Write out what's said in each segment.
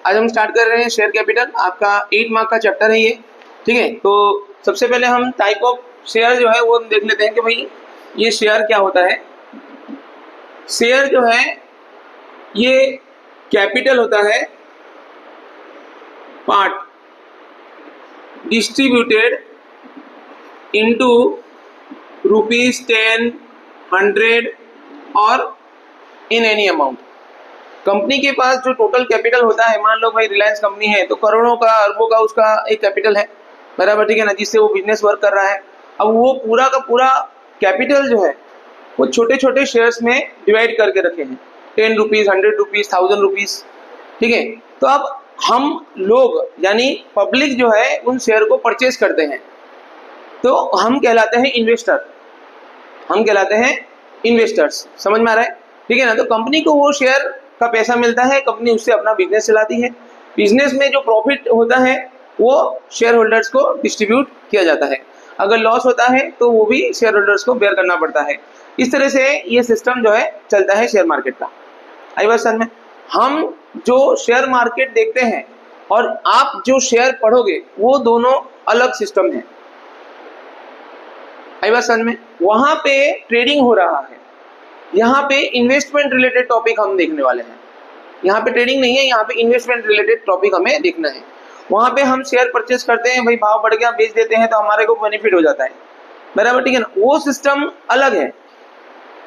आज हम स्टार्ट कर रहे हैं शेयर कैपिटल। आपका 8 मार्क का चैप्टर है ये, ठीक है। तो सबसे पहले हम टाइप ऑफ शेयर जो है वो देख लेते हैं कि भाई ये शेयर क्या होता है। शेयर जो है ये कैपिटल होता है पार्ट डिस्ट्रीब्यूटेड इनटू ₹10, 100 और इन एनी अमाउंट। कंपनी के पास जो टोटल कैपिटल होता है, मान लो भाई रिलायंस कंपनी है तो करोड़ों का अरबों का उसका एक कैपिटल है, बराबर, ठीक है ना, जिससे वो बिजनेस वर्क कर रहा है। अब वो पूरा का पूरा कैपिटल जो है वो छोटे छोटे शेयर्स में डिवाइड करके रखे हैं, ₹10, ₹100, ₹1000, ठीक है। तो अब हम लोग यानी पब्लिक जो है उन शेयर को परचेज करते हैं, तो हम कहलाते हैं इन्वेस्टर, हम कहलाते हैं इन्वेस्टर्स। समझ में आ रहा है, ठीक है ना। तो कंपनी को वो शेयर का पैसा मिलता है, कंपनी उससे अपना बिजनेस चलाती है। बिजनेस में जो प्रॉफिट होता है वो शेयर होल्डर्स को डिस्ट्रीब्यूट किया जाता है। अगर लॉस होता है तो वो भी शेयर होल्डर्स को बेयर करना पड़ता है। इस तरह से ये सिस्टम जो है चलता है शेयर मार्केट का। आई बात समझ में। हम जो शेयर मार्केट देखते हैं और आप जो शेयर पढ़ोगे वो दोनों अलग सिस्टम है। आई बात समझ में। वहां पे ट्रेडिंग हो रहा है, यहाँ पे इन्वेस्टमेंट रिलेटेड टॉपिक हम देखने वाले हैं। यहाँ पे ट्रेडिंग नहीं है, यहाँ पे इन्वेस्टमेंट रिलेटेड टॉपिक हमें देखना है। वहाँ पे हम शेयर परचेस करते हैं, भाई भाव बढ़ गया बेच देते हैं तो हमारे को बेनिफिट हो जाता है, बराबर, ठीक है ना। वो सिस्टम अलग है।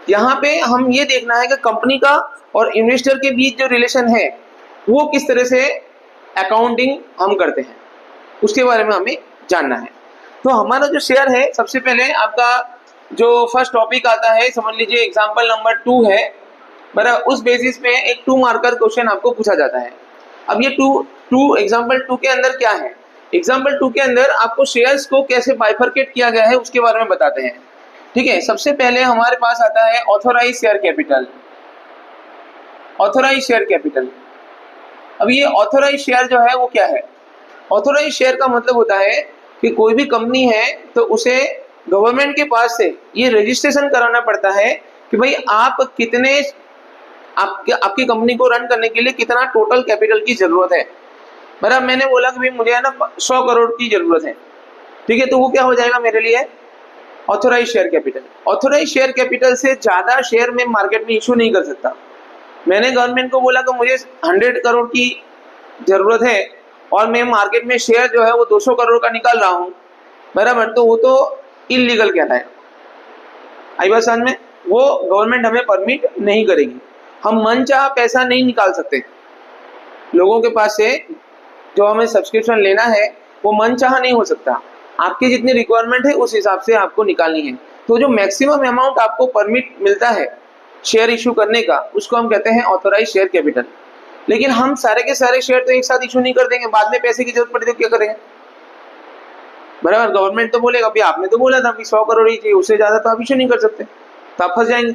यहाँ पे हम ये देखना है कि कंपनी का और इन्वेस्टर के बीच जो रिलेशन है वो किस तरह से अकाउंटिंग हम करते हैं, उसके बारे में हमें जानना है। तो हमारा जो शेयर है, सबसे पहले आपका जो फर्स्ट टॉपिक आता है, समझ लीजिए एग्जांपल नंबर 2 है, बराबर। उस बेसिस पे एक 2 मार्कर क्वेश्चन आपको पूछा जाता है। अब ये एग्जांपल 2 के अंदर क्या है, एग्जांपल 2 के अंदर आपको शेयर्स को कैसे बाइफरकेट किया गया है उसके बारे में बताते हैं, ठीक है। सबसे पहले हमारे पास आता है authorise share capital. Authorise share capital, अब ये ऑथोराइज शेयर जो है वो क्या है। ऑथोराइज शेयर का मतलब होता है कि कोई भी कंपनी है तो उसे गवर्नमेंट के पास से ये रजिस्ट्रेशन कराना पड़ता है कि भाई आप कितने, आपकी कंपनी को रन करने के लिए कितना टोटल कैपिटल की जरूरत है। बराबर, मैंने बोला कि भाई मुझे है ना 100 करोड़ की जरूरत है, ठीक है, तो वो क्या हो जाएगा मेरे लिए, authorise share capital. Authorise share capital से ज्यादा शेयर में मार्केट में इशू नहीं कर सकता। मैंने गवर्नमेंट को बोला कि मुझे 100 करोड़ की जरूरत है और मैं मार्केट में शेयर जो है वो 200 करोड़ का निकाल रहा हूँ, बराबर, तो वो तो इलीगल कहलाएगा। आई बात समझ में। वो गवर्नमेंट हमें परमिट नहीं करेगी। हम मनचाहा पैसा नहीं निकाल सकते लोगों के पास से। जो हमें सब्सक्रिप्शन लेना है वो मनचाहा नहीं हो सकता। आपकी जितनी रिक्वायरमेंट है उस हिसाब से आपको निकालनी है। तो जो मैक्सिमम अमाउंट आपको परमिट मिलता है शेयर इशू करने का, उसको हम कहते हैं ऑथोराइज शेयर कैपिटल। लेकिन हम सारे के सारे शेयर तो एक साथ इशू नहीं कर देंगे, बाद में पैसे की जरूरत पड़े तो क्या करेंगे, बराबर। गवर्नमेंट तो बोलेगा भाई आपने तो बोला था कि 100 करोड़ ही चाहिए, उससे ज्यादा तो आप इशू नहीं कर सकते, तो आप फंस जाएंगे।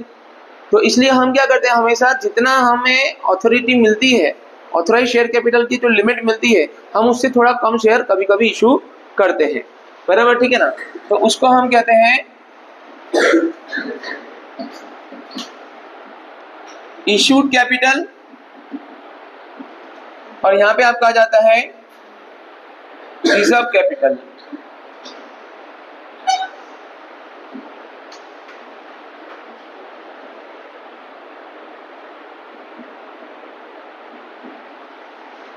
तो इसलिए हम क्या करते हैं, हमेशा जितना हमें अथॉरिटी मिलती है, ऑथोराइज शेयर कैपिटल की जो लिमिट मिलती है, हम उससे थोड़ा कम शेयर कभी कभी इशू करते हैं, बराबर, ठीक है ना। तो उसको हम कहते हैं इशूड कैपिटल, और यहाँ पे आपका आ जाता है रिजर्व कैपिटल।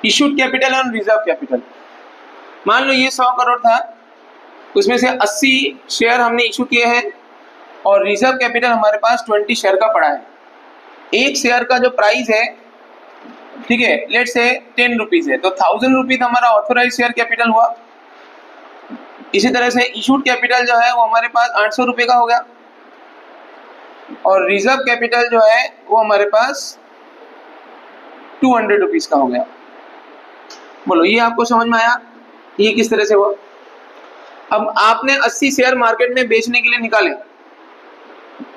इशूड कैपिटल और रिजर्व कैपिटल। मान लो ये 100 करोड़ था, उसमें से 80 शेयर हमने इशू किए हैं और रिजर्व कैपिटल हमारे पास 20 शेयर का पड़ा है। एक शेयर का जो प्राइस है, ठीक है, लेट से 10 रुपीज है, तो 1000 रुपीज हमारा ऑथोराइज शेयर कैपिटल हुआ। इसी तरह से इशूड कैपिटल जो है वो हमारे पास 800 रुपये का हो गया, और रिजर्व कैपिटल जो है वो हमारे पास 200 रुपीज का हो गया। बोलो ये आपको समझ में आया ये किस तरह से हुआ। अब आपने 80 शेयर मार्केट में बेचने के लिए निकाले,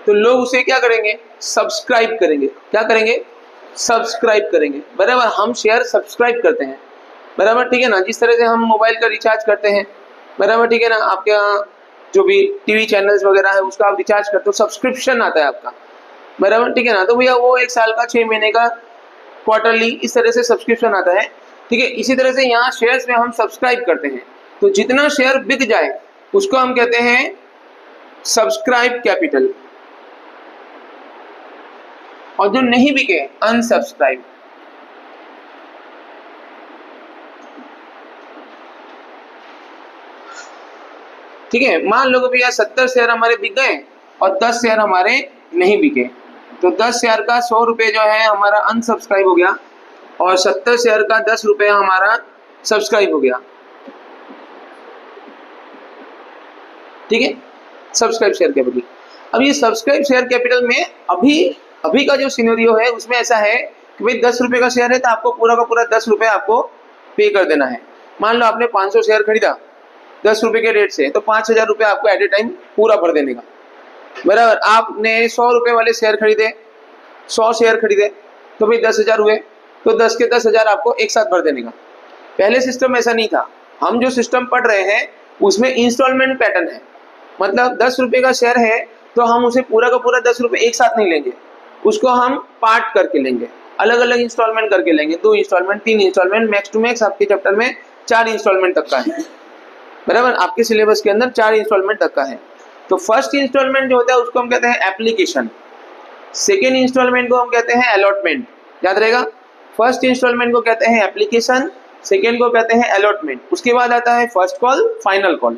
तो लोग उसे क्या करेंगे, सब्सक्राइब करेंगे। क्या करेंगे, सब्सक्राइब करेंगे, बराबर। हम शेयर सब्सक्राइब करते हैं, बराबर, ठीक है ना। जिस तरह से हम मोबाइल का रिचार्ज करते हैं, बराबर, ठीक है ना, आपके यहाँ जो भी टीवी चैनल्स वगैरह है उसका आप रिचार्ज करते हो, सब्सक्रिप्शन आता है आपका, बराबर, ठीक है ना। तो भैया वो 1 साल का, 6 महीने का, क्वार्टरली, इस तरह से सब्सक्रिप्शन आता है। ठीक है। इसी तरह से यहाँ शेयर्स में हम सब्सक्राइब करते हैं, तो जितना शेयर बिक जाए उसको हम कहते हैं सब्सक्राइब कैपिटल, और जो नहीं बिके अनसब्सक्राइब। ठीक है, मान लो कि भैया 70 शेयर हमारे बिक गए और 10 शेयर हमारे नहीं बिके, तो 10 शेयर का 100 रुपये जो है हमारा अनसब्सक्राइब हो गया और 70 शेयर का 10 रुपये हमारा सब्सक्राइब हो गया। ठीक है, सब्सक्राइब शेयर कैपिटल। अब ये सब्सक्राइब शेयर कैपिटल में अभी का जो सिनेरियो है उसमें ऐसा है कि भाई 10 रुपये का शेयर है तो आपको पूरा का पूरा 10 रुपये आपको पे कर देना है। मान लो आपने 500 शेयर खरीदा 10 रुपये के रेट से, तो 5,000 रुपये आपको एट ए टाइम पूरा भर देने का, बराबर। आपने 100 रुपये वाले शेयर खरीदे, 100 शेयर खरीदे, तो भाई 10,000 हुए, तो 10 के 10,000 आपको एक साथ भर देने का। पहले सिस्टम ऐसा नहीं था, हम जो सिस्टम पढ़ रहे हैं उसमें इंस्टॉलमेंट पैटर्न है। मतलब 10 रुपये का शेयर है तो हम उसे पूरा का पूरा 10 रुपये एक साथ नहीं लेंगे, उसको हम पार्ट करके लेंगे, अलग अलग इंस्टॉलमेंट करके लेंगे, 2 instalment, 3 instalment, max to max आपके चैप्टर में 4 इंस्टॉलमेंट तक का है, बराबर। आपके सिलेबस के अंदर 4 इंस्टॉलमेंट तक का है। तो फर्स्ट इंस्टॉलमेंट जो होता है उसको हम कहते हैं एप्लीकेशन, सेकेंड इंस्टॉलमेंट को हम कहते हैं अलॉटमेंट, याद रहेगा। फर्स्ट इंस्टॉलमेंट को कहते हैं एप्लीकेशन, सेकेंड को कहते हैं अलॉटमेंट, उसके बाद आता है फर्स्ट कॉल, फाइनल कॉल।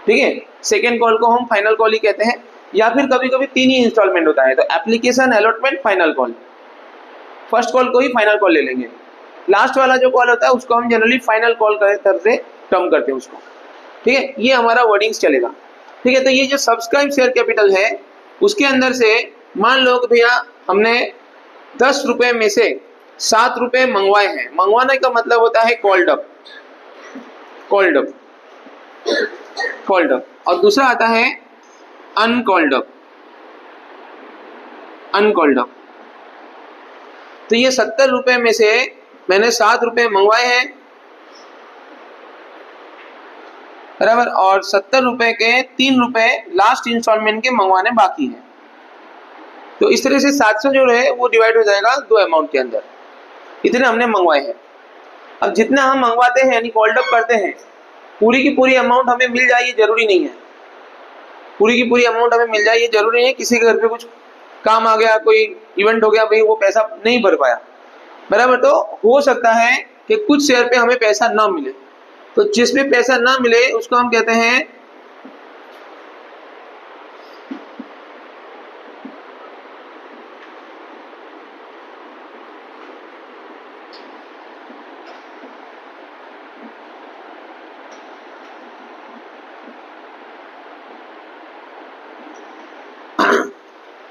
ठीक है, सेकेंड कॉल को हम फाइनल कॉल ही कहते हैं, या फिर कभी कभी 3 ही इंस्टॉलमेंट होता है, तो application, allotment, final call. First call को ही फाइनल कॉल ले लेंगे, लास्ट वाला जो कॉल होता है उसको हम जनरली फाइनल कॉल के तरफ से टर्म करते हैं उसको। ठीक है, ये हमारा वर्डिंग्स चलेगा। ठीक है, तो ये जो सब्सक्राइब शेयर कैपिटल है उसके अंदर से मान लो कि भैया हमने 10 रुपये में से 7 रुपये मंगवाए हैं। मंगवाने का मतलब होता है called up, called up, called up, और दूसरा आता है अनकॉल्ड अप, अनकॉल्ड अप। तो ये 70 रुपये में से मैंने 7 रुपये मंगवाए हैं, बराबर, और 70 रुपये के 3 रुपये लास्ट इंस्टॉलमेंट के मंगवाने बाकी हैं। तो इस तरह से 700 जो है वो डिवाइड हो जाएगा 2 अमाउंट के अंदर, इतने हमने मंगवाए हैं। अब जितना हम मंगवाते हैं यानी कॉल्ड अप करते हैं, पूरी की पूरी अमाउंट हमें मिल जाए ये जरूरी नहीं है, पूरी की पूरी अमाउंट हमें मिल जाए ये जरूरी नहीं है। किसी के घर पे कुछ काम आ गया, कोई इवेंट हो गया, भाई वो पैसा नहीं भर पाया, बराबर, तो हो सकता है कि कुछ शेयर पे हमें पैसा ना मिले, तो जिसमें पैसा ना मिले उसको हम कहते हैं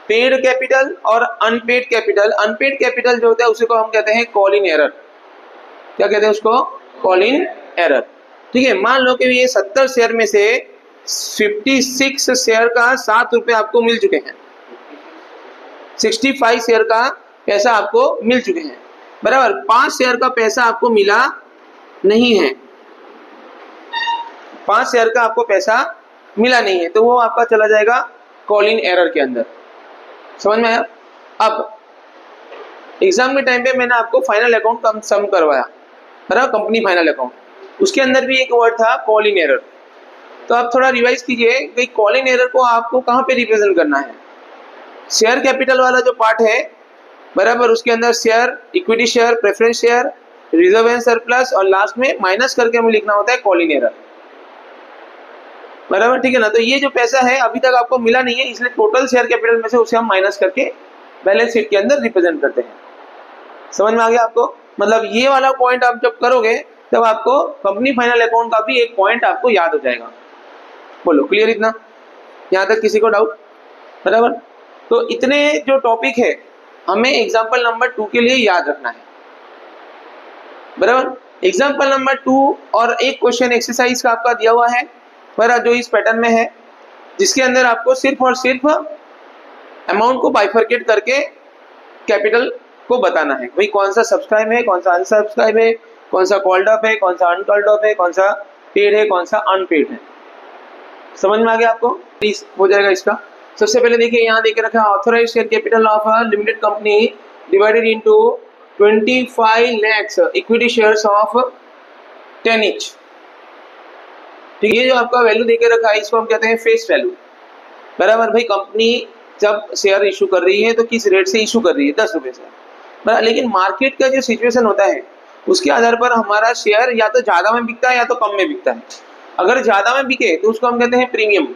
पेड कैपिटल और अनपेड कैपिटल। अनपेड कैपिटल जो होता है उसी को हम कहते हैं कॉल इन एरर। क्या कहते हैं उसको? Call in error. ठीक है, मान लो कि ये 70 शेयर में से 56 शेयर का 7 रुपये आपको मिल चुके हैं, 65 शेयर का पैसा आपको मिल चुके हैं, बराबर। 5 शेयर का पैसा आपको मिला नहीं है, 5 शेयर का आपको पैसा मिला नहीं है, तो वो आपका चला जाएगा कॉल इन एरर के अंदर। समझ में आया? अब एग्जाम के टाइम पे मैंने आपको फाइनल अकाउंट का सम करवाया, बराबर, कंपनी फाइनल अकाउंट, उसके अंदर भी एक वर्ड था कॉल इन एरर। तो आप थोड़ा रिवाइज कीजिए कि कॉल इन एरर को आपको कहाँ पे रिप्रेजेंट करना है। शेयर कैपिटल वाला जो पार्ट है, बराबर, उसके अंदर share, equity share, preference share, reserve and surplus, और लास्ट में माइनस करके हमें लिखना होता है कॉल इन एरर, बराबर। ठीक है ना? तो ये जो पैसा है अभी तक आपको मिला नहीं है, इसलिए टोटल शेयर कैपिटल में से उसे हम माइनस करके बैलेंस शीट के अंदर रिप्रेजेंट करते हैं। समझ में आ गया आपको? मतलब ये वाला पॉइंट आप जब करोगे तब आपको कंपनी फाइनल अकाउंट का भी एक पॉइंट आपको याद हो जाएगा। बोलो, क्लियर इतना? यहाँ तक किसी को डाउट? बराबर। तो इतने जो टॉपिक है हमें एग्जाम्पल नंबर 2 के लिए याद रखना है, बराबर। एग्जाम्पल नंबर 2 और एक क्वेश्चन एक्सरसाइज का आपका दिया हुआ है, बराबर, जो इस पैटर्न में है, जिसके अंदर आपको सिर्फ और सिर्फ अमाउंट को बाइफरकेट करके कैपिटल को बताना है, भाई कौन सा सब्सक्राइब है, कौन सा अनसब्सक्राइब है, कौन सा कॉल्ड अप है, कौन सा अनकॉल्ड अप है, कौन सा पेड है, कौन सा अनपेड है। समझ में आ गया आपको? प्लीज हो जाएगा इसका। सबसे पहले देखिए, यहाँ देखे रखा है authorised share capital of a limited company divided into 25 lakhs equity shares of 10 each। ठीक है, ये जो आपका वैल्यू देके रखा है इसको हम कहते हैं फेस वैल्यू। बराबर भाई, कंपनी जब शेयर इशू कर रही है तो किस रेट से इशू कर रही है, 10 रुपए से। बराबर, लेकिन मार्केट का जो सिचुएशन होता है उसके आधार पर हमारा शेयर या तो ज्यादा में बिकता है या तो कम में बिकता है। अगर ज्यादा में बिके तो उसको हम कहते हैं प्रीमियम।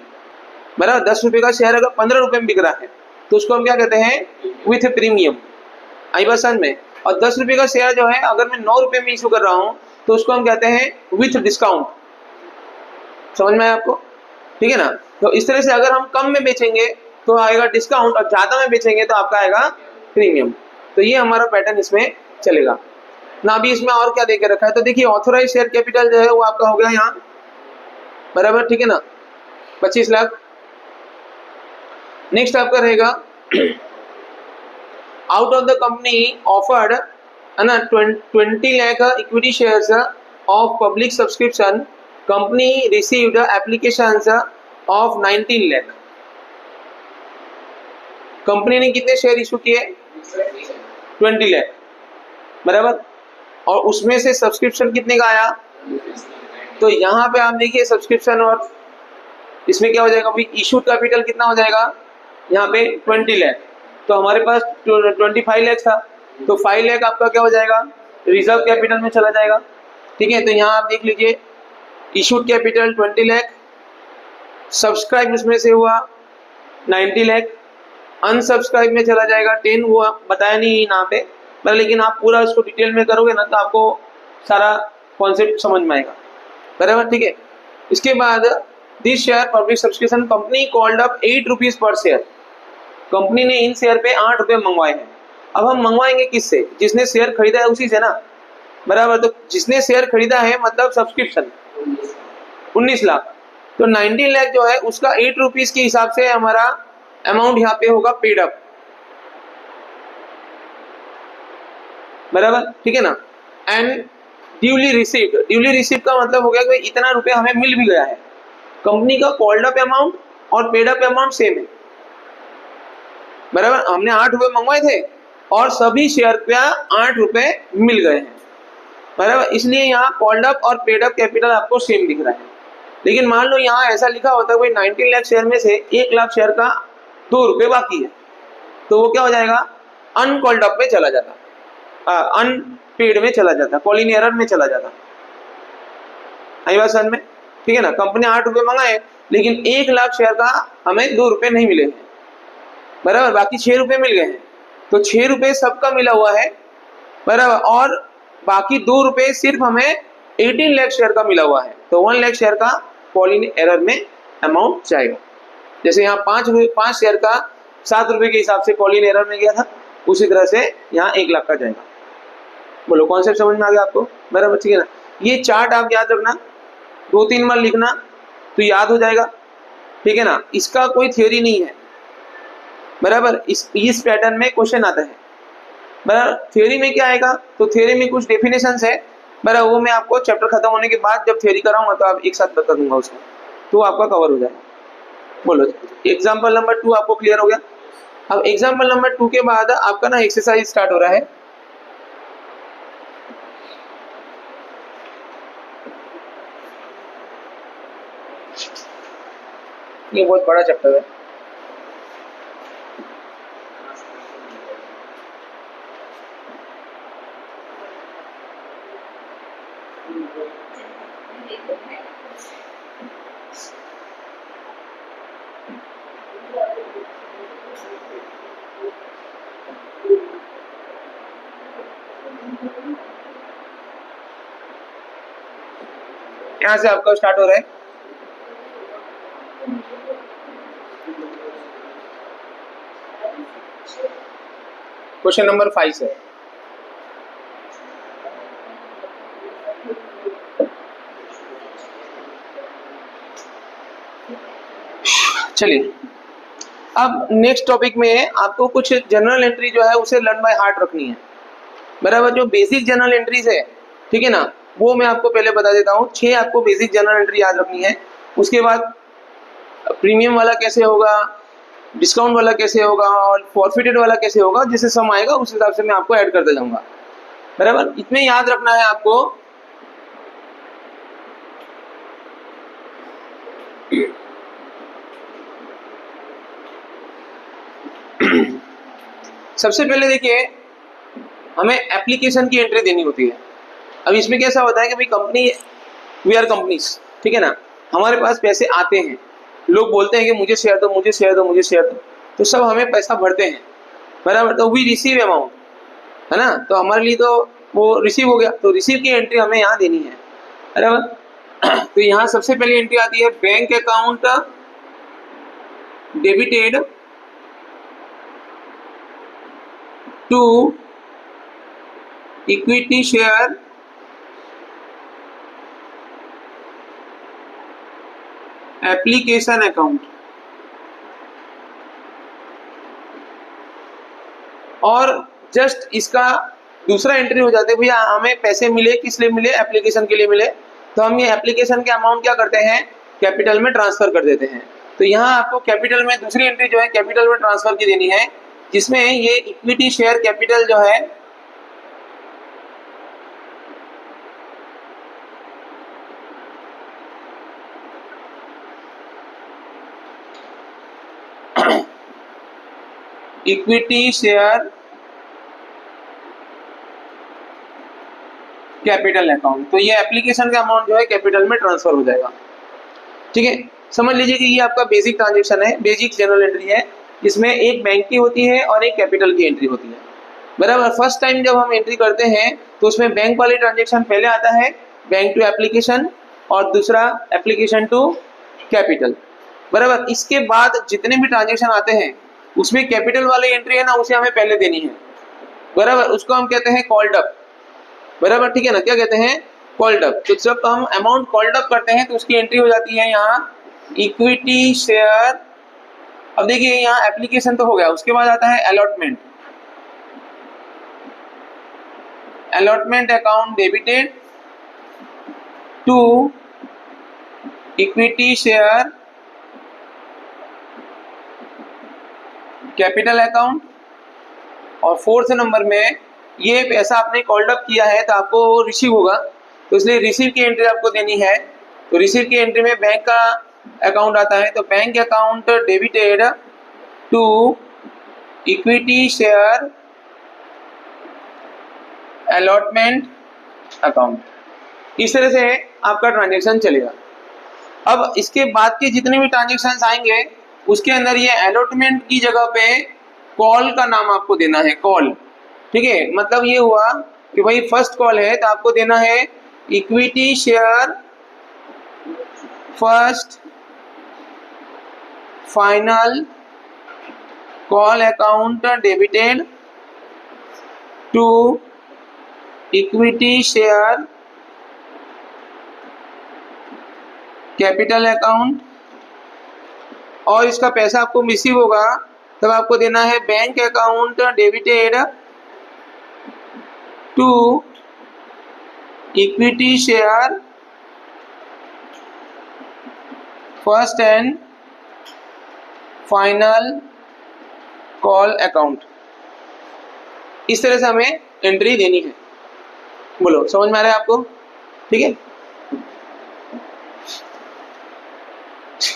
बराबर, 10 रुपए का शेयर अगर 15 रुपए में बिक रहा है तो उसको हम क्या कहते हैं, विथ प्रीमियम। आई बात समझ में। और 10 रुपए का शेयर जो है अगर मैं 9 रुपए में इशू कर रहा हूँ तो उसको हम कहते हैं विथ डिस्काउंट। समझ में आया आपको? ठीक है ना। तो इस तरह से अगर हम कम में बेचेंगे तो आएगा डिस्काउंट और ज्यादा में बेचेंगे तो आपका आएगा प्रीमियम। तो ये हमारा पैटर्न इसमें चलेगा ना। अभी इसमें और क्या देके रखा है तो देखिए, ऑथोराइज शेयर कैपिटल जो है वो आपका हो गया यहाँ। बराबर, ठीक है ना, 25 लाख। नेक्स्ट आपका रहेगा out of the company offered है ना 20 lakh equity shares of public subscription, company received applications of 19 lakh. Company ने कितने शेयर इशू किए, 20 लाख। बराबर, और उसमें से सब्सक्रिप्शन कितने का आया, तो यहाँ पे आप देखिए सब्सक्रिप्शन और इसमें क्या हो जाएगा भाई, इशूड कैपिटल कितना हो जाएगा यहाँ पे 20 लाख। तो हमारे पास 25 लाख था तो 5 लाख आपका क्या हो जाएगा, रिजर्व कैपिटल में चला जाएगा। ठीक है, तो यहाँ आप देख लीजिए इशूड कैपिटल 20 लाख, सब्सक्राइब उसमें से हुआ 90 लाख, अनसब्सक्राइब में चला जाएगा 10 हुआ, बताया नहीं यहाँ पे, पर लेकिन आप पूरा इसको डिटेल में करोगे ना तो आपको सारा कॉन्सेप्ट समझ में आएगा। बराबर, ठीक है। इसके बाद this share public subscription company called up 8 rupees per share. Company ने इन शेयर पे 8 रुपए मंगवाए हैं। अब हम मंगवाएंगे किससे, जिसने शेयर खरीदा है उसी से ना। बराबर, तो जिसने शेयर खरीदा है मतलब सब्सक्रिप्शन 19 लाख, तो 19 लाख जो है उसका 8 रुपीज के हिसाब से हमारा अमाउंट यहाँ पे होगा पेड अप। बराबर, ठीक है ना। And duly received, duly receive का मतलब हो गया कि इतना रुपए हमें मिल भी गया है। कंपनी का कॉल्ड अप अमाउंट और पेड अप अमाउंट सेम है। बराबर, हमने 8 रुपए मंगवाए थे और सभी शेयर पे 8 रुपए मिल गए हैं। बराबर, इसलिए यहाँ कॉल्ड अप और पेड अप कैपिटल आपको सेम दिख रहा है। लेकिन मान लो यहाँ ऐसा लिखा होता है कोई 19 लाख शेयर में से 1 लाख शेयर का 2 रुपए बाकी है, तो वो क्या हो जाएगा, अनकॉल्ड अप में चला जाता, अनपेड में चला जाता, कॉलिंग एरर में चला जाता। आई बात समझ में? ठीक है ना। कंपनी 8 रुपए मंगाए लेकिन 1 लाख शेयर का हमें 2 रुपए नहीं मिले हैं। बराबर, बाकी 6 रुपए मिल गए हैं, तो 6 रुपए सबका मिला हुआ है। बराबर, और बाकी 2 रुपए सिर्फ हमें 18 लाख शेयर का मिला हुआ है, तो 1 लाख शेयर का कॉलिंग एरर में अमाउंट जाएगा। जैसे यहाँ 5 शेयर का 7 रुपए के हिसाब से कॉलिंग एरर में गया था, उसी तरह से यहाँ 1 लाख का जाएगा। बोलो कॉन्सेप्ट समझ में आ गया आपको? बराबर, ठीक है ना। ये चार्ट आप याद रखना, 2-3 बार लिखना तो याद हो जाएगा। ठीक है ना, इसका कोई थ्योरी नहीं है। बराबर, इस पैटर्न में क्वेश्चन आता है। बराबर, थ्योरी में क्या आएगा, तो थ्योरी में कुछ डेफिनेशंस है। बराबर, वो मैं आपको चैप्टर खत्म होने के बाद जब थ्योरी कराऊंगा तो आप एक साथ बता दूंगा उसको, तो आपका कवर हो जाएगा। बोलो एग्जाम्पल नंबर 2 आपको क्लियर हो गया। अब एग्जाम्पल नंबर 2 के बाद आपका ना एक्सरसाइज स्टार्ट हो रहा है। ये बहुत बड़ा चैप्टर है। यहाँ से आपका स्टार्ट हो रहा है। क्वेश्चन नंबर 5 से। चलिए, अब नेक्स्ट टॉपिक में आपको कुछ जनरल एंट्री जो है उसे लर्न बाय हार्ट रखनी है। बराबर, जो बेसिक जनरल एंट्रीज है, ठीक है ना, वो मैं आपको पहले बता देता हूँ। 6 आपको बेसिक जनरल एंट्री याद रखनी है। उसके बाद प्रीमियम वाला कैसे होगा, डिस्काउंट वाला कैसे होगा और फॉरफिटेड वाला कैसे होगा, जैसे सम आएगा उस हिसाब से मैं आपको ऐड करता जाऊंगा। बराबर, इतने याद रखना है आपको। सबसे पहले देखिए, हमें एप्लीकेशन की एंट्री देनी होती है। अब इसमें कैसा होता है कि भाई कंपनी, वी आर कंपनीज, ठीक है ना, हमारे पास पैसे आते हैं, लोग बोलते हैं कि मुझे शेयर दो, मुझे शेयर दो, मुझे शेयर दो, तो सब हमें पैसा भरते हैं, बराबर। तो वी रिसीव अमाउंट, है ना, तो हमारे लिए तो वो रिसीव हो गया, तो रिसीव की एंट्री हमें यहाँ देनी है, बराबर। तो यहाँ सबसे पहली एंट्री आती है bank account debited to equity share application account. और जस्ट इसका दूसरा एंट्री हो जाता है, भैया हमें पैसे मिले, किस लिए मिले, एप्लीकेशन के लिए मिले, तो हम ये एप्लीकेशन के अमाउंट क्या करते हैं, कैपिटल में ट्रांसफर कर देते हैं। तो यहाँ आपको कैपिटल में दूसरी एंट्री जो है कैपिटल में ट्रांसफर की देनी है, जिसमें ये इक्विटी शेयर कैपिटल जो है इक्विटी शेयर कैपिटल अकाउंट, तो ये एप्लीकेशन का अमाउंट जो है कैपिटल में ट्रांसफर हो जाएगा, ठीक है। समझ लीजिए कि ये आपका बेसिक ट्रांजेक्शन है, बेसिक जनरल एंट्री है, जिसमें एक बैंक की होती है और एक कैपिटल की एंट्री होती है, बराबर। फर्स्ट टाइम जब हम एंट्री करते हैं तो उसमें बैंक वाली ट्रांजेक्शन पहले आता है, बैंक टू एप्लीकेशन, और दूसरा एप्लीकेशन टू कैपिटल, बराबर। इसके बाद जितने भी ट्रांजेक्शन आते हैं उसमें कैपिटल वाली एंट्री है ना, उसे हमें पहले देनी है, बराबर। उसको हम कहते हैं कॉल्ड अप, बराबर, ठीक है ना, क्या कहते हैं, कॉल्ड अप। तो जब हम अमाउंट कॉल्ड अप करते हैं तो उसकी एंट्री हो जाती है यहाँ इक्विटी शेयर। अब देखिए यहाँ एप्लीकेशन तो हो गया, उसके बाद आता है allotment, allotment account debited to equity share capital account. और फोर्थ नंबर में ये पैसा आपने कॉल्ड अप किया है तो आपको रिसीव होगा, तो इसलिए रिसीव की एंट्री आपको देनी है। तो रिसीव की एंट्री में बैंक का अकाउंट आता है, तो bank account debited to equity share allotment account. इस तरह से आपका ट्रांजेक्शन चलेगा। अब इसके बाद के जितने भी ट्रांजेक्शन आएंगे उसके अंदर ये अलॉटमेंट की जगह पे कॉल का नाम आपको देना है, कॉल, ठीक है। मतलब ये हुआ कि भाई फर्स्ट कॉल है तो आपको देना है equity share first final call account debited to equity share capital account. और इसका पैसा आपको रिसीव होगा तब आपको देना है bank account debited to equity share first and final call account. इस तरह से हमें एंट्री देनी है। बोलो, समझ में आ रहा है आपको, ठीक है।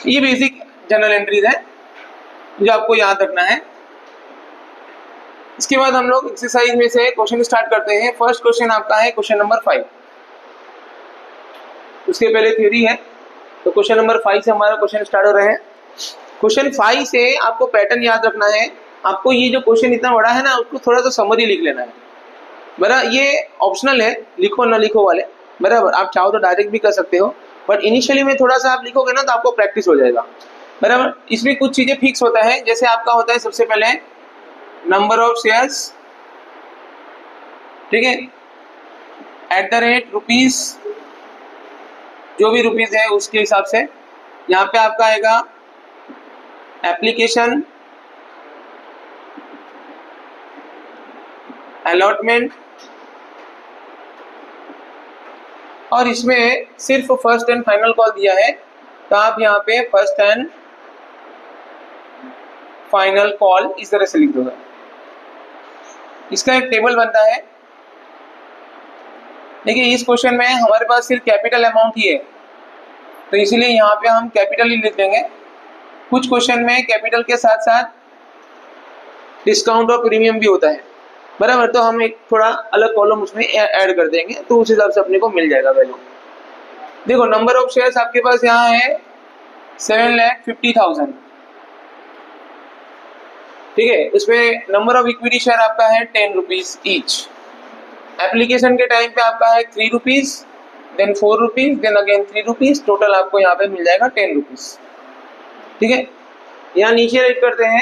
ये बेसिक जनरल एंट्रीज है जो आपको याद रखना है। इसके बाद हम लोग एक्सरसाइज में से क्वेश्चन स्टार्ट करते हैं। फर्स्ट क्वेश्चन आपका है क्वेश्चन नंबर 5। उसके पहले थ्योरी है, तो क्वेश्चन नंबर 5 से हमारा क्वेश्चन स्टार्ट हो रहे हैं। क्वेश्चन 5 से आपको पैटर्न याद रखना है। आपको ये जो क्वेश्चन इतना बड़ा है ना, उसको थोड़ा सा समरी लिख लेना है, बराबर। ये ऑप्शनल है, लिखो ना लिखो वाले, बराबर। आप चाहो तो डायरेक्ट भी कर सकते हो, बट इनिशियली में थोड़ा सा आप लिखोगे ना तो आपको प्रैक्टिस हो जाएगा, बराबर। इसमें कुछ चीजें फिक्स होता है, जैसे आपका होता है सबसे पहले नंबर ऑफ शेयर्स, ठीक है, @ रुपीज, जो भी रुपीज है उसके हिसाब से। यहाँ पे आपका आएगा एप्लीकेशन, अलॉटमेंट, और इसमें सिर्फ फर्स्ट एंड फाइनल कॉल दिया है तो आप यहाँ पे फर्स्ट एंड फाइनल कॉल इस तरह से लिख दोगे। इसका एक टेबल बनता है, देखिए इस क्वेश्चन में हमारे पास सिर्फ कैपिटल अमाउंट ही है, तो इसीलिए यहाँ पे हम कैपिटल ही लिख देंगे। कुछ क्वेश्चन में कैपिटल के साथ साथ डिस्काउंट और प्रीमियम भी होता है, बराबर, तो हम एक थोड़ा अलग कॉलम उसमें ऐड कर देंगे, तो उस हिसाब से अपने को मिल जाएगा वैल्यू। देखो नंबर ऑफ शेयर्स आपके पास यहाँ है 7,50,000, ठीक है। उसमें नंबर ऑफ इक्विटी शेयर आपका है 10 रुपीज ईच। एप्लीकेशन के टाइम पे आपका है 3 rupees, then 4 rupees, then again 3 rupees, total आपको यहाँ पे मिल जाएगा 10 रुपीज, ठीक है। यहाँ नीचे राइट करते हैं,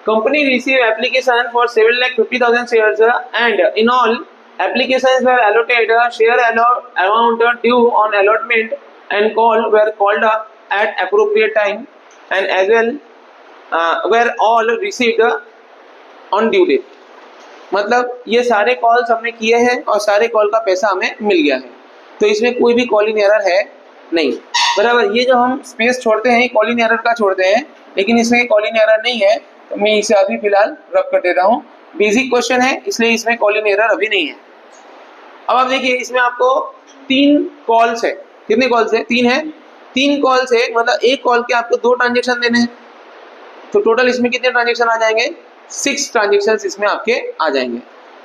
company receive application for 7,50,000 shares and in all applications were allocated share amount due on allotment and call were called up at appropriate time and as well were all received on due date। मतलब ये सारे calls हमने किए हैं और सारे call का पैसा हमें मिल गया है, तो इसमें कोई भी कॉलिंग एरर है नहीं, बराबर। ये जो हम स्पेस छोड़ते हैं कॉलिंग एरर का छोड़ते हैं, लेकिन इसमें कॉलिंग एरर नहीं है, तो मैं इसे अभी फिलहाल रब कर देता हूँ। बेसिक क्वेश्चन है इसलिए इसमें कॉलिंग एरर अभी नहीं है। अब आप देखिए इसमें आपको 3 कॉल्स है, कितने कॉल्स है? 3 है। 3 कॉल्स है मतलब एक कॉल के आपको 2 ट्रांजेक्शन देने हैं, तो टोटल इसमें कितने ट्रांजेक्शन आ जाएंगे? 6 ट्रांजेक्शन इसमें आपके आ जाएंगे।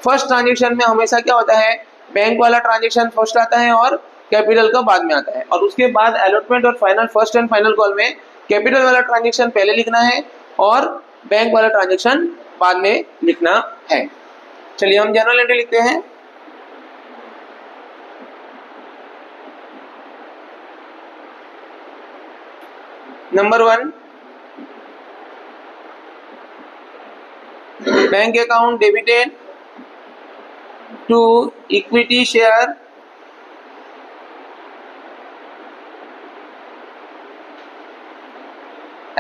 फर्स्ट ट्रांजेक्शन में हमेशा क्या होता है, बैंक वाला ट्रांजेक्शन फर्स्ट आता है और कैपिटल का बाद में आता है, और उसके बाद अलॉटमेंट और final first and final call में कैपिटल वाला ट्रांजेक्शन पहले लिखना है और बैंक वाला ट्रांजेक्शन बाद में लिखना है। चलिए हम जनरल एंट्री लिखते हैं। Number 1, bank account debited to equity share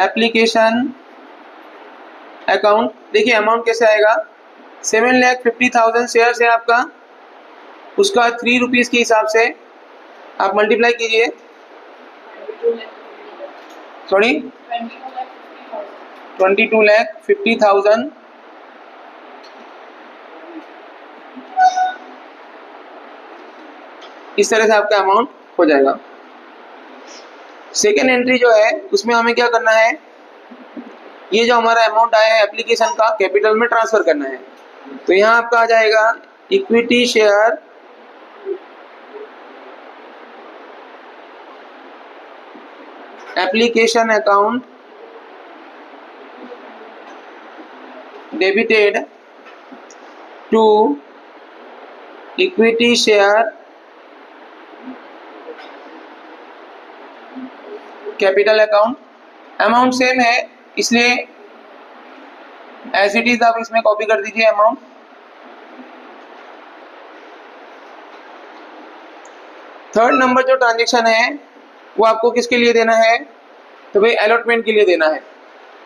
application account. देखिए अमाउंट कैसे आएगा, 7,50,000 शेयर है आपका, उसका 3 रुपीज के हिसाब से आप मल्टीप्लाई कीजिए, सॉरी 22,50,000 इस तरह से आपका अमाउंट हो जाएगा। सेकेंड एंट्री जो है उसमें हमें क्या करना है, ये जो हमारा अमाउंट आया है एप्लीकेशन का कैपिटल में ट्रांसफर करना है, तो यहाँ आपका आ जाएगा equity share application account debited to equity share capital account. Amount same है इसलिए एज इट इज आप इसमें कॉपी कर दीजिए अमाउंट। थर्ड नंबर जो ट्रांजेक्शन है वो आपको किसके लिए देना है, तो भाई अलॉटमेंट के लिए देना है।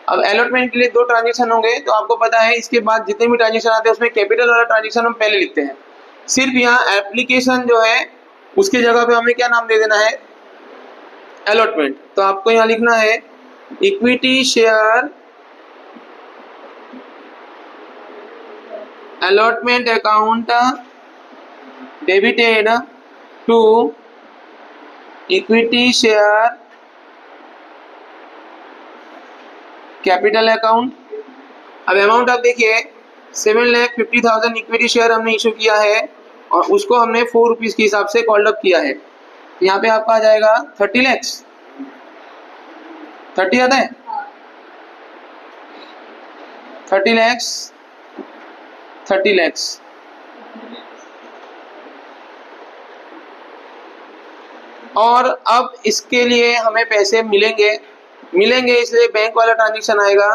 अब अलॉटमेंट के लिए 2 ट्रांजेक्शन होंगे, तो आपको पता है इसके बाद जितने भी ट्रांजेक्शन आते हैं उसमें कैपिटल वाला ट्रांजेक्शन हम पहले लिखते हैं। सिर्फ यहाँ एप्लीकेशन जो है उसकी जगह पे हमें क्या नाम दे देना है, अलॉटमेंट। तो आपको यहाँ लिखना है equity share allotment account debited to equity share capital account. अब अमाउंट आप देखिए 7,50,000 इक्विटी शेयर हमने इशू किया है और उसको हमने 4 रुपीज के हिसाब से कॉल्ड अप किया है। यहाँ पे आपका आ जाएगा 30 लाख, 30 आता है, 30 लाख, 30 लाख। और अब इसके लिए हमें पैसे मिलेंगे इसलिए बैंक वाला ट्रांजेक्शन आएगा,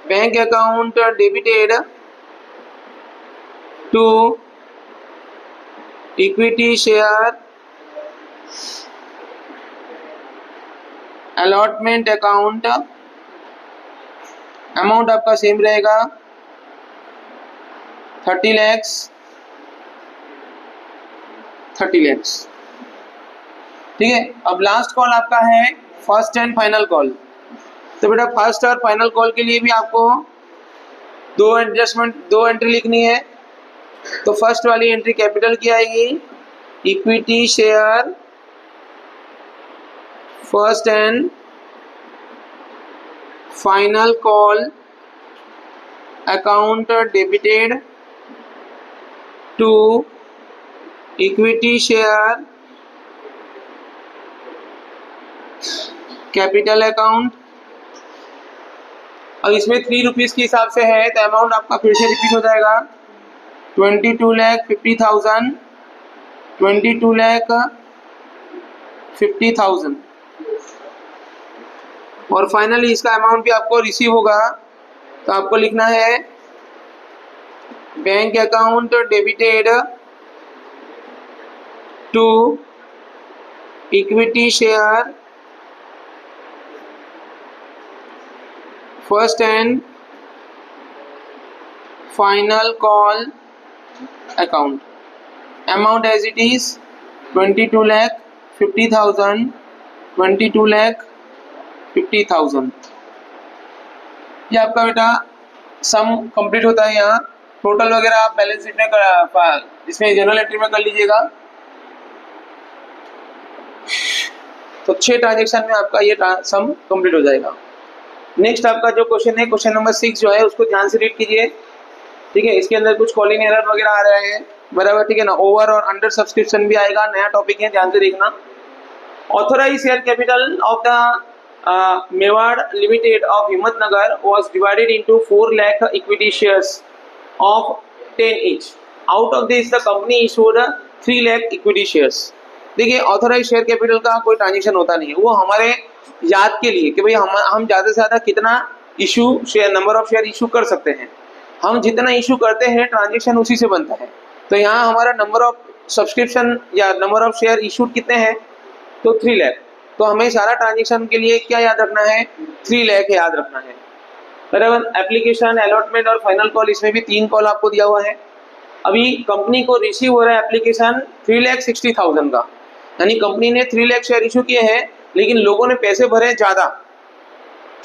bank account debited to equity share allotment account. Amount आपका सेम रहेगा 30 लाख, 30 लाख, ठीक है। अब लास्ट कॉल आपका है फर्स्ट एंड फाइनल कॉल। तो बेटा फर्स्ट और फाइनल कॉल के लिए भी आपको 2 एंट्री लिखनी है। तो फर्स्ट वाली एंट्री कैपिटल की आएगी equity share first and final call account debited to equity share capital account. अब इसमें 3 रुपीज़ के हिसाब से है तो अमाउंट आपका फिर से रिपीट हो जाएगा 22,50,000, 22,50,000 और फाइनली इसका अमाउंट भी आपको रिसीव होगा तो आपको लिखना है bank account debited to equity share first and final call account. Amount as it is 22,50,000, 22,50,000। ये आपका बेटा सम कंप्लीट होता है। यहाँ टोटल वगैरह आप बैलेंस शीट में इसमें जनरल एंट्री में कर लीजिएगा। तो 6 ट्रांजेक्शन में आपका ये सम कंप्लीट हो जाएगा। नेक्स्ट आपका जो क्वेश्चन है, क्वेश्चन नंबर 6 जो है उसको ध्यान से रीड कीजिए। ठीक है, इसके अंदर कुछ कॉलिंग एरर वगैरह आ रहे हैं, बराबर, ठीक है ना। ओवर और अंडर सब्सक्रिप्शन भी आएगा, नया टॉपिक है, ध्यान से देखना। Authorise share capital of the Mewar limited of Himmatnagar was divided into 4 lakh equity shares of 10 each. Out of this the company issued 3 lakh equity shares. देखिए, ऑथोराइज शेयर कैपिटल का कोई ट्रांजेक्शन होता नहीं है, वो हमारे याद के लिए कि भाई हम ज़्यादा से ज़्यादा कितना issue share, number of share issue कर सकते हैं। हम जितना इशू करते हैं ट्रांजेक्शन उसी से बनता है। तो यहाँ हमारा नंबर ऑफ सब्सक्रिप्शन या नंबर ऑफ शेयर इशूड कितने हैं, तो 3 लाख। तो हमें सारा ट्रांजेक्शन के लिए क्या याद रखना है, 3 लाख याद रखना है, बराबर। एप्लीकेशन, अलॉटमेंट और फाइनल कॉल, इसमें भी 3 कॉल आपको दिया हुआ है। अभी कंपनी को रिसीव हो रहा है एप्लीकेशन 3,60,000 का, यानी कंपनी ने 3 लाख शेयर इशू किए हैं, लेकिन लोगों ने पैसे भरे ज़्यादा।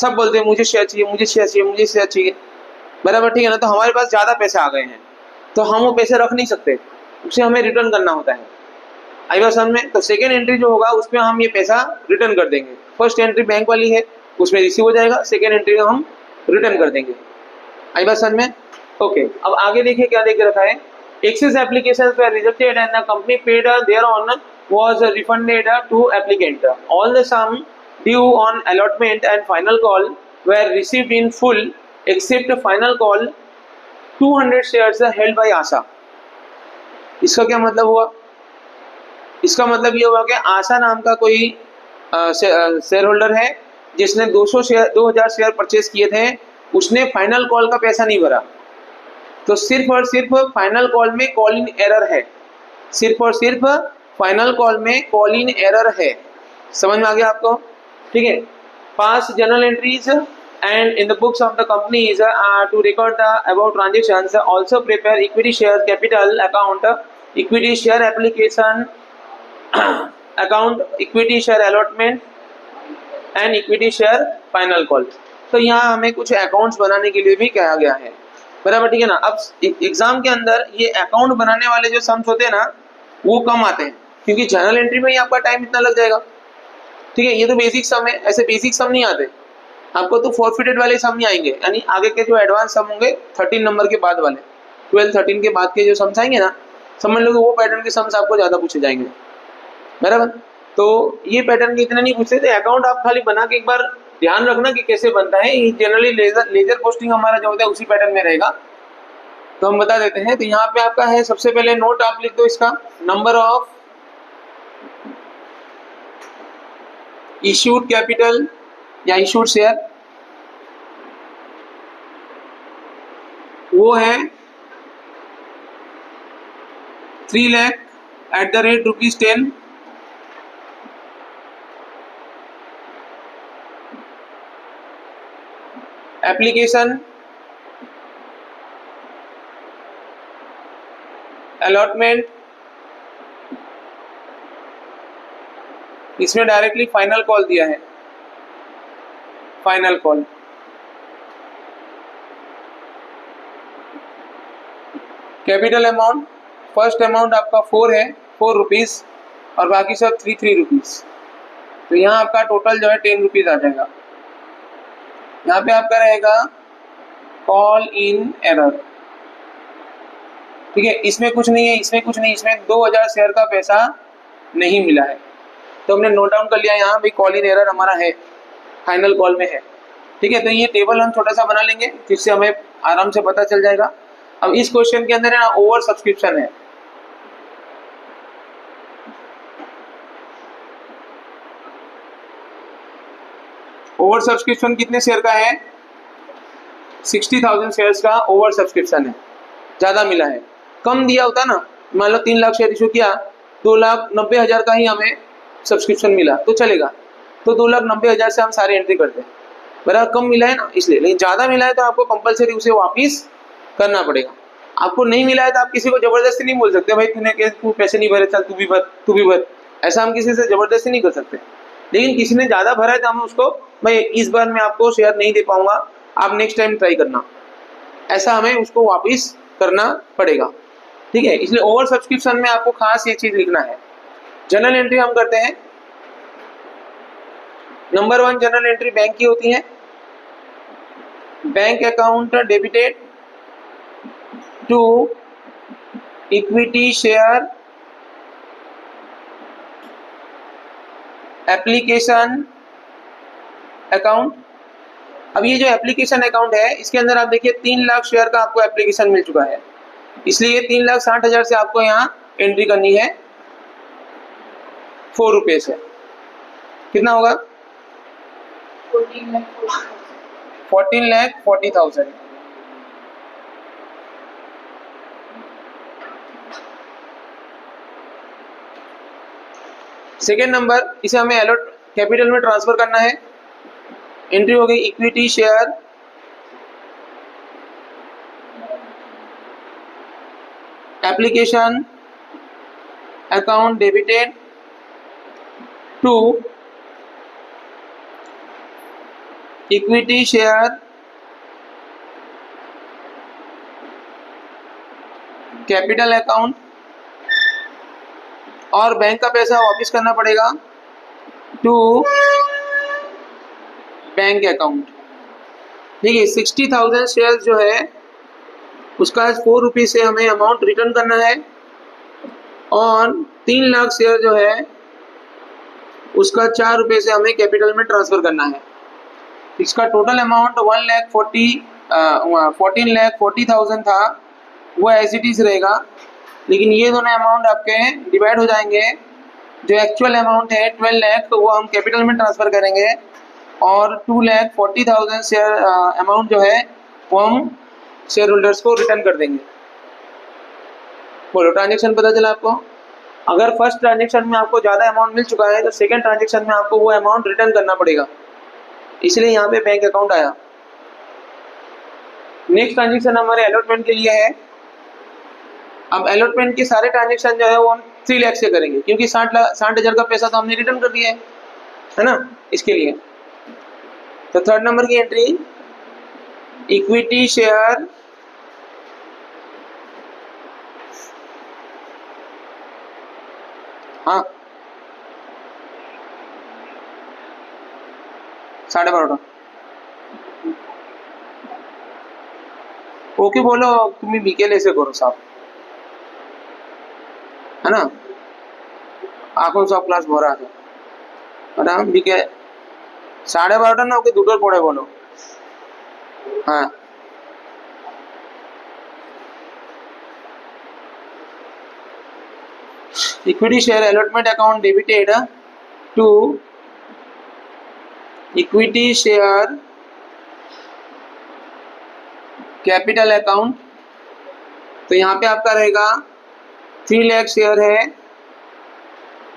सब बोलते हैं मुझे शेयर चाहिए, मुझे शेयर चाहिए, मुझे शेयर चाहिए, बराबर, ठीक है ना। तो हमारे पास ज़्यादा पैसे आ गए हैं, तो हम वो पैसे रख नहीं सकते, उसे हमें रिटर्न करना होता है। आई बात समझ में। तो सेकेंड एंट्री जो होगा उसमें हम ये पैसा रिटर्न कर देंगे। फर्स्ट एंट्री बैंक वाली है, उसमें रिसीव हो जाएगा, सेकेंड एंट्री हम रिटर्न कर देंगे। आई बात समझ में। ओके, अब आगे देखिए क्या देख रखा है। Excess applications were rejected and the company paid their on was refunded to applicant. All the sum due on allotment and final call were received in full except final call 200 shares held by आशा। इसका क्या मतलब हुआ? इसका मतलब ये हुआ कि आशा नाम का कोई शेयर होल्डर है जिसने 2000 शेयर परचेज किए थे, उसने फाइनल कॉल का पैसा नहीं भरा। तो सिर्फ और सिर्फ फाइनल कॉल में कॉल इन एरर है, सिर्फ और सिर्फ फाइनल कॉल में कॉल इन एरर है। समझ में आ गया आपको, ठीक है। Pass general entries and in the books of the companies to record the above transactions. Also prepare equity share capital account, equity share application account, equity share allotment and equity share final call. तो यहाँ हमें कुछ accounts बनाने के लिए भी कहा गया है, बराबर, ठीक है ना। अब एग्जाम के अंदर ये अकाउंट बनाने वाले जो सम्स होते हैं ना, वो कम आते हैं, क्योंकि जनरल एंट्री में ही आपका टाइम इतना लग जाएगा, ठीक है। ये तो बेसिक सम है, ऐसे बेसिक सम नहीं आते आपको, तो फॉरफिटेड वाले सम नहीं आएंगे, यानी आगे के जो एडवांस सम होंगे 13 नंबर के बाद वाले, 12-13 के बाद के जो सम्स आएंगे ना, समझ लो कि वो पैटर्न के सम्स आपको ज़्यादा पूछे जाएंगे, बराबर। तो ये पैटर्न के इतना नहीं पूछते थे। अकाउंट आप खाली बना के एक बार ध्यान रखना कि कैसे बनता है। ये जनरली लेजर पोस्टिंग हमारा जो होता है उसी पैटर्न में रहेगा, तो हम बता देते हैं। तो यहाँ पे आपका है, सबसे पहले नोट आप लिख दो इसका, नंबर ऑफ इश्यूड कैपिटल या इशूड शेयर, वो है 3 लाख @10। एप्लीकेशन, अलॉटमेंट, इसमें डायरेक्टली फाइनल कॉल दिया है, final call. Capital amount, first amount आपका 4 है, ₹4 और बाकी सब 3 रुपीज़। तो यहाँ आपका टोटल जो है 10 रुपीज़ आ जाएगा। यहाँ पे आपका रहेगा कॉल इन एरर, ठीक है। इसमें कुछ नहीं है, इसमें कुछ नहीं, इसमें 2000 शेयर का पैसा नहीं मिला है। तो हमने नोट डाउन कर लिया यहाँ भी कॉल इन एरर हमारा है, फाइनल कॉल में है, ठीक है। तो ये टेबल हम छोटा सा बना लेंगे जिससे हमें आराम से पता चल जाएगा। अब इस क्वेश्चन के अंदर है ना ओवर सब्सक्रिप्शन है। ओवर सब्सक्रिप्शन कितने शेयर का है? 60,000 शेयर्स का ओवर सब्सक्रिप्शन है, ज्यादा मिला है। कम दिया होता ना, मान लो 3 लाख शेयर इशू किया, 2,90,000 का ही हमें सब्सक्रिप्शन मिला तो चलेगा, तो 2,90,000 से हम सारे एंट्री करते हैं, बराबर। कम मिला है ना इसलिए, लेकिन ज्यादा मिला है तो आपको कंपलसरी उसे वापिस करना पड़ेगा। आपको नहीं मिला है तो आप किसी को जबरदस्ती नहीं बोल सकते भाई तू पैसे नहीं भरे, चल तू भी भर, ऐसा हम किसी से जबरदस्ती नहीं कर सकते। लेकिन किसी ने ज्यादा भरा है तो हम उसको भाई इस बार मैं आपको शेयर नहीं दे पाऊंगा, आप नेक्स्ट टाइम ट्राई करना, ऐसा हमें उसको वापस करना पड़ेगा, ठीक है। इसलिए ओवर सब्सक्रिप्शन में आपको खास ये चीज लिखना है। जनरल एंट्री हम करते हैं। नंबर 1 जनरल एंट्री बैंक की होती है। Bank account debited to equity share application account. अब ये जो एप्लीकेशन अकाउंट है इसके अंदर आप देखिए 3 लाख शेयर का आपको एप्लीकेशन मिल चुका है, इसलिए 3,60,000 से आपको यहाँ एंट्री करनी है ₹4 से। कितना होगा? 14,40,000। सेकेंड नंबर, इसे हमें अलॉट कैपिटल में ट्रांसफर करना है। एंट्री हो गई equity share application account debited to equity share capital account, और बैंक का पैसा वापस करना पड़ेगा टू बैंक अकाउंट, ठीक है। 60,000 शेयर जो है उसका ₹4 से हमें अमाउंट रिटर्न करना है, और 3 लाख शेयर जो है उसका ₹4 से हमें कैपिटल में ट्रांसफर करना है। इसका टोटल अमाउंट 14,40,000 था, वो एज इट इज रहेगा, लेकिन ये दोनों अमाउंट आपके डिवाइड हो जाएंगे। जो एक्चुअल अमाउंट है 12 लाख तो वो हम कैपिटल में ट्रांसफर करेंगे, और 2,40,000 शेयर अमाउंट जो है वो हम शेयर होल्डर्स को रिटर्न कर देंगे। बोलो, ट्रांजेक्शन पता चला आपको? अगर फर्स्ट ट्रांजेक्शन में आपको ज़्यादा अमाउंट मिल चुका है तो सेकंड ट्रांजेक्शन में आपको वो अमाउंट रिटर्न करना पड़ेगा, इसलिए यहाँ पे बैंक अकाउंट आया। नेक्स्ट ट्रांजेक्शन हमारे अलॉटमेंट के लिए है। अब अलॉटमेंट के सारे ट्रांजेक्शन जो है वो हम 3 लाख से करेंगे, क्योंकि 60,000 का पैसा तो हमने रिटर्न कर दिया है ना, इसके लिए। तो थर्ड नंबर की एंट्री इक्विटी शेयर हाँ 12:30 ओके बोलो, तुम्ही बिकेल ऐसे करो साहब, है ना। এখন সব ক্লাস ভরা আছে, ম্যাডাম বিকে 12:30 না ওকে দুটোর পরে বলো। হ্যাঁ equity share allotment account debited to equity share capital account. तो यहाँ पे आपका रहेगा 3 लाख शेयर है,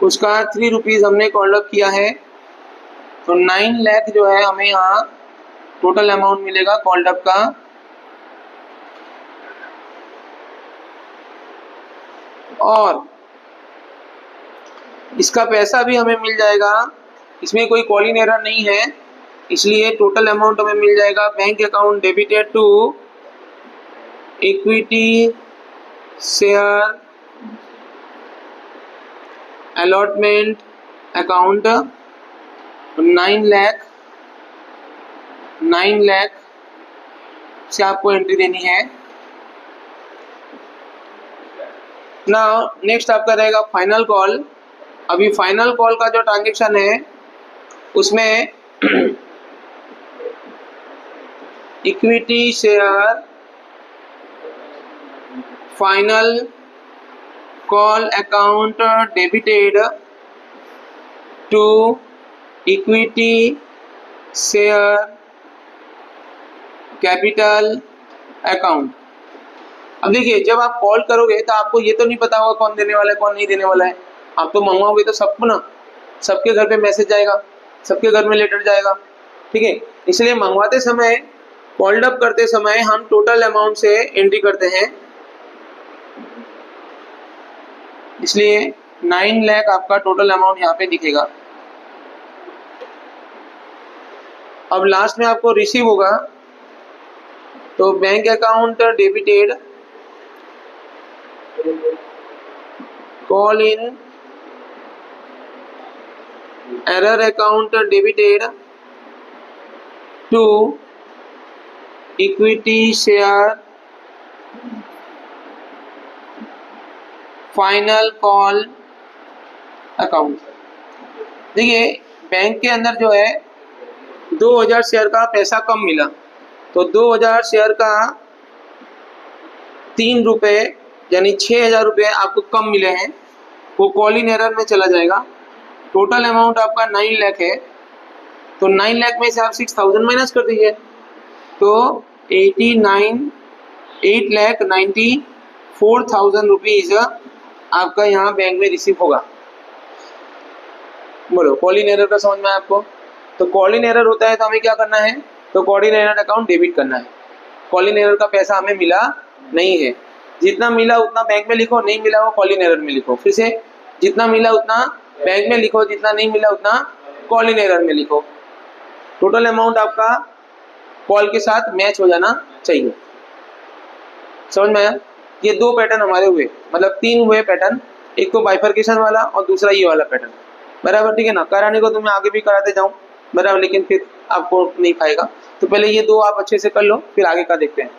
उसका ₹3 हमने कॉल अप किया है, तो 9 लाख जो है हमें यहाँ टोटल अमाउंट मिलेगा कॉल्ड अप का। और इसका पैसा भी हमें मिल जाएगा, इसमें कोई कॉलिंग एरर नहीं है, इसलिए टोटल अमाउंट हमें मिल जाएगा bank account debited to equity share allotment account 9 lakh से आपको एंट्री देनी है। नाउ नेक्स्ट आपका रहेगा फाइनल कॉल। अभी फाइनल कॉल का जो ट्रांजेक्शन है उसमें equity share final call account debited to equity share capital account. अब देखिए, जब आप कॉल करोगे तो आपको ये तो नहीं पता होगा कौन देने वाला है कौन नहीं देने वाला है। आप तो मंगवाओगे तो सबको ना, सबके घर पे मैसेज जाएगा, सबके घर में लेटर जाएगा, ठीक है। इसलिए मंगवाते समय, कॉल्ड अप करते समय हम टोटल अमाउंट से एंट्री करते हैं, इसलिए 9 लाख आपका टोटल अमाउंट यहाँ पे दिखेगा। अब लास्ट में आपको रिसीव होगा, तो bank account debited call in error account debited to equity share final call account. देखिए, बैंक के अंदर जो है 2000 शेयर का पैसा कम मिला, तो 2000 शेयर का 3 रुपये यानी 6000 रुपये आपको कम मिले हैं, वो कॉल इन एरर में चला जाएगा। टोटल अमाउंट आपका 9 लाख है, तो 9 लाख में से आप 6000 माइनस कर दीजिए, तो 8,94,000 रुपीज़ आपका यहाँ बैंक में रिसीव होगा। बोलो, कॉल इन एरर का समझ में आपको? तो कॉल इन एरर होता है तो हमें क्या करना है, तो call in error account debit करना है। कॉल इन एरर का पैसा हमें मिला नहीं है, जितना मिला उतना बैंक में लिखो, नहीं मिला वो कॉल इन एरर में लिखो। फिर से, जितना मिला उतना बैंक में लिखो, जितना नहीं मिला उतना कॉल इन एरर में लिखो। टोटल अमाउंट आपका कॉल के साथ मैच हो जाना चाहिए। समझ में आया? ये 2 पैटर्न हमारे हुए, मतलब 3 हुए पैटर्न, एक तो बाइफर्केशन वाला और दूसरा ये वाला पैटर्न, बराबर, ठीक है ना। कराने को तो मैं आगे भी कराते जाऊँ, बराबर, लेकिन फिर आपको नहीं पाएगा। तो पहले ये 2 आप अच्छे से कर लो, फिर आगे का देखते हैं।